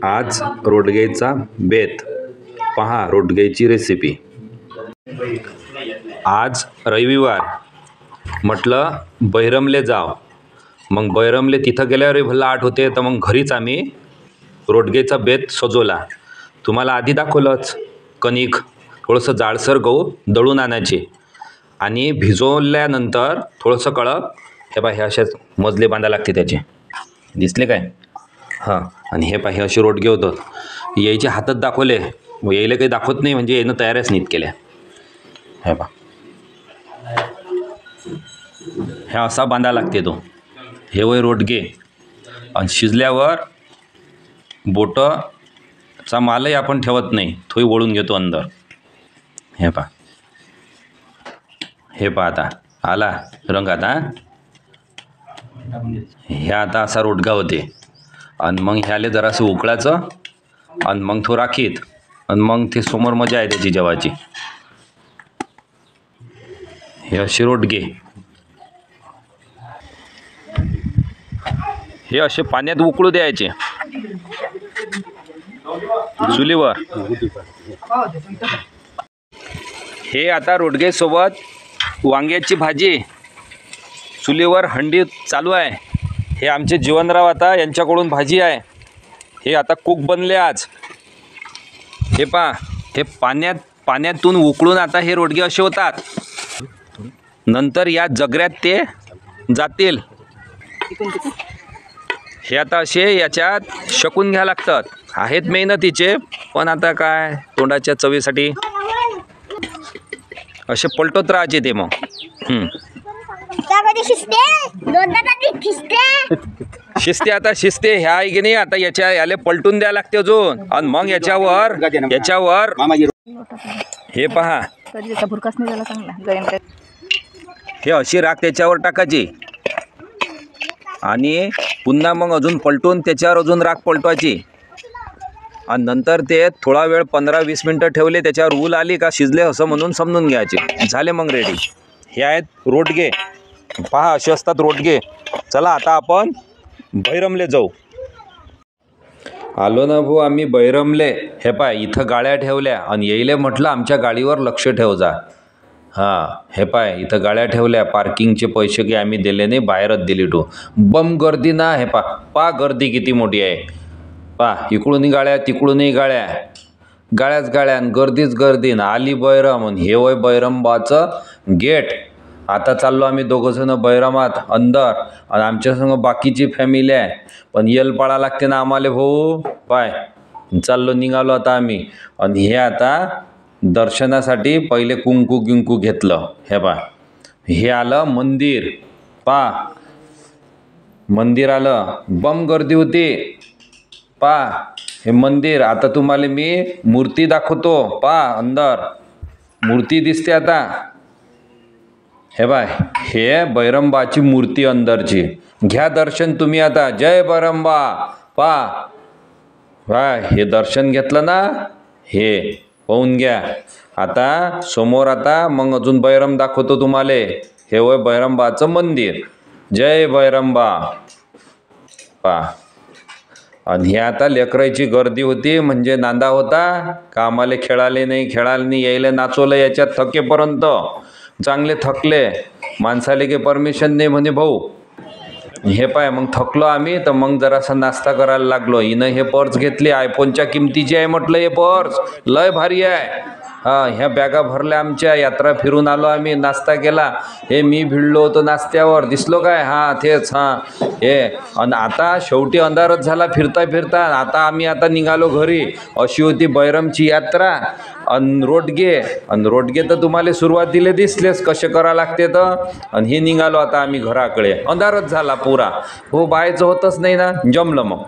आज रोडग्याचा बेत पहा. रोडग्याची रेसिपी. आज रविवार म्हटलं बैरमले जाव. मग बैरमले तिथं गेल्यावर भलं आठ होते, तर मग घरीच आम्ही रोडग्याचा बेत सजवला. तुम्हाला आधी दाखवलंच. कणिक थोडंसं जाडसर गहू दळून आणायचे आणि भिजवल्यानंतर थोडंसं कडक हे पहा, हे असे मजले बांधा लागते त्याचे. दिसले काय? हां. आणि हे पहा, हे असे रोडगे होतं. यायचे हातात दाखवले, यायला काही दाखवत नाही म्हणजे यानं तयारच नीट केल्या. हे पहा, हे असा बांधा लागते तो. हे वय रोडगे. आणि शिजल्यावर बोटचा मालही आपण ठेवत नाही, तोही ओढून घेतो अंदर. हे पहा, हे पहा आता आला रंग. आता हे आता असा रोडगा होते. आणि मग ह्याले जरासं उकळायचं आणि मग तो राखीत आणि मग ते समोर मजा आहे त्याची जेवायची. हे असे रोडगे. हे असे पाण्यात उकळू द्यायचे चुलीवर. हे आता रोडगेसोबत वांग्याची भाजी चुलीवर हंडी चालू आहे. हे आमचे जीवनराव आता यांच्याकडून भाजी आहे. हे आता कुक बनले आज. हे पहा, हे पाण्यातून उकळून आता हे रोडगे असे होतात. नंतर या जगऱ्यात ते जातील. हे आता असे याच्यात शकून घ्या लागतात. आहेत मेहनतीचे, पण आता काय तोंडाच्या चवीसाठी असे पलटत राहायचे ते. मग शिस्ते आता शिस्ते ह्या आहे की नाही. आता याले पलटून द्या लागते अजून. आणि मग याच्यावर हे पहा, हे अशी राख त्याच्यावर टाकायची आणि पुन्हा मग अजून पलटून त्याच्यावर अजून राख पलटवायची. आणि नंतर ते थोडा वेळ 15-20 मिनटं ठेवले. त्याच्यावर ऊल आली का शिजले असं म्हणून समजून घ्यायचे. झाले मग रेडी. हे आहेत रोडगे. पहा, असे असतात रोडगे. चला आता आपण बैरमले जाऊ. आलो ना भाऊ आम्ही बैरमले. हे पहा, इथं गाड्या ठेवल्या आणि येईले म्हटलं आमच्या गाडीवर लक्ष ठेव जा. हां, हे पाय इथं गाड्या ठेवल्या. पार्किंगचे पैसे की आम्ही दिले नाही, बाहेरच दिली टू. बम गर्दी ना. हे पा गर्दी किती मोठी आहे. पा, इकडूनही गाड्या तिकडूनही गाड्या, गाड्याच गाड्या आणि गर्दीच गर्दी. ना आली बैरम. आणि हे वय बैरमबाचं गेट. आता चाललो आम्ही दोघंजण बैरमात अंदर. आणि आमच्यासंग बाकीची फॅमिली आहे, पण यल पाळा लागते ना आम्हाला भाऊ. पाय चाललो निघालो आता आम्ही. आणि हे आता दर्शनासाठी पहिले कुंकू गिंकू घेतलं. हे पा, हे आलं मंदिर. पा, मंदिर आलं. बम गर्दी होती. पा, हे मंदिर. आता तुम्हाला मी मूर्ती दाखवतो. पा, अंदर मूर्ती दिसते आता. हे बाय, हे बैरमबाची मूर्ती अंदरची. घ्या दर्शन तुम्ही आता. जय बैरमबा. पा, बाय हे दर्शन घेतलं ना, हे पाहून घ्या. आता समोर आता मग अजून बैरम दाखवतो तुम्हाला. हे वय बैरमबाचं मंदिर. जय बैरमबा. पा, आणि हे आता लेकराची गर्दी होती म्हणजे नांदा होता. कामाला खेळाले नाही यायला नाचवलं याच्यात थकेपर्यंत. चांगले थकले. माणसाले काही परमिशन नाही म्हणे भाऊ. हे पाय मग थकलो आम्ही, तर मग जरासा नाश्ता करायला लागलो. हिनं हे पर्स घेतली, आयफोनच्या किमतीची आहे म्हटलं. हे पर्स लय भारी आहे. हां, ह्या बॅगा भरल्या आमच्या. यात्रा फिरून आलो आम्ही, नाश्ता केला. हे मी भिडलो होतो नाश्त्यावर, दिसलो काय? हां तेच. हां, हे. आणि आता शेवटी अंधारच झाला फिरता फिरता. आता आम्ही आता निघालो घरी. अशी होती बैरमची यात्रा. आणि रोडगे तर तुम्हाला सुरुवातीला दिसलेच कसे करा लागते तर. आणि हे निघालो आता आम्ही घराकडे. अंधारच झाला पुरा. हो, बायचं होतच नाही ना. जमलं मग.